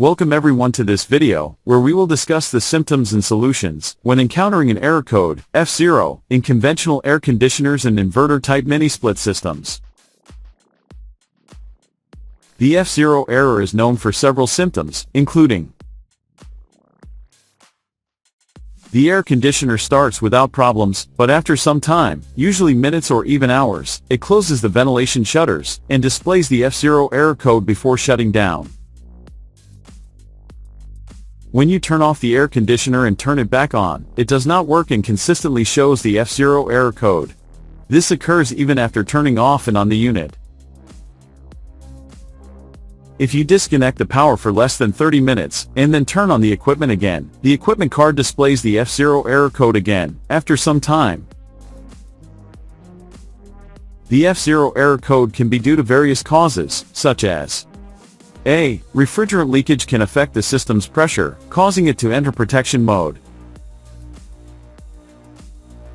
Welcome everyone to this video, where we will discuss the symptoms and solutions when encountering an error code, F0, in conventional air conditioners and inverter-type mini-split systems. The F0 error is known for several symptoms, including the air conditioner starts without problems, but after some time, usually minutes or even hours, it closes the ventilation shutters and displays the F0 error code before shutting down. When you turn off the air conditioner and turn it back on, it does not work and consistently shows the F0 error code. This occurs even after turning off and on the unit. If you disconnect the power for less than 30 minutes, and then turn on the equipment again, the equipment card displays the F0 error code again, after some time. The F0 error code can be due to various causes, such as A. Refrigerant leakage can affect the system's pressure, causing it to enter protection mode.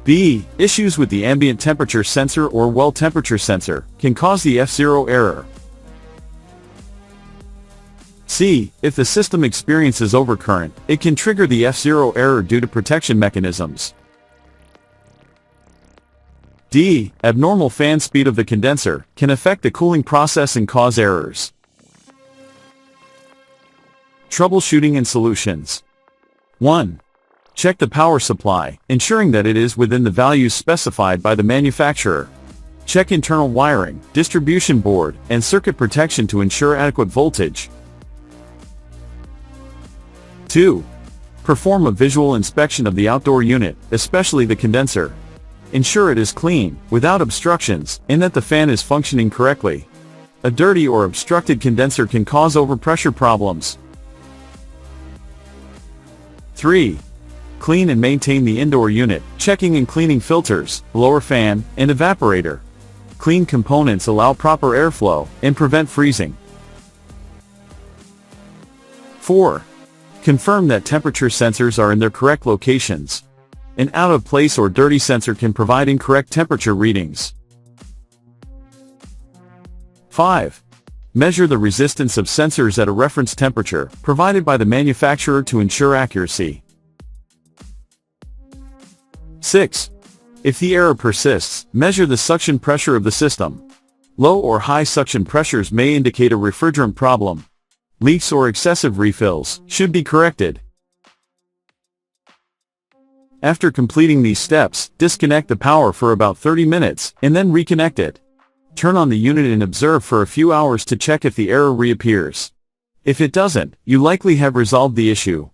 B. Issues with the ambient temperature sensor or well temperature sensor can cause the F0 error. C. If the system experiences overcurrent, it can trigger the F0 error due to protection mechanisms. D. Abnormal fan speed of the condenser can affect the cooling process and cause errors. Troubleshooting and solutions. 1. Check the power supply, ensuring that it is within the values specified by the manufacturer. Check internal wiring, distribution board, and circuit protection to ensure adequate voltage. 2. Perform a visual inspection of the outdoor unit, especially the condenser. Ensure it is clean, without obstructions, and that the fan is functioning correctly. A dirty or obstructed condenser can cause overpressure problems. 3. Clean and maintain the indoor unit, checking and cleaning filters, blower fan, and evaporator. Clean components allow proper airflow and prevent freezing. 4. Confirm that temperature sensors are in their correct locations. An out-of-place or dirty sensor can provide incorrect temperature readings. 5. Measure the resistance of sensors at a reference temperature provided by the manufacturer to ensure accuracy. 6. If the error persists, measure the suction pressure of the system. Low or high suction pressures may indicate a refrigerant problem. Leaks or excessive refills should be corrected. After completing these steps, disconnect the power for about 30 minutes, and then reconnect it. Turn on the unit and observe for a few hours to check if the error reappears. If it doesn't, you likely have resolved the issue.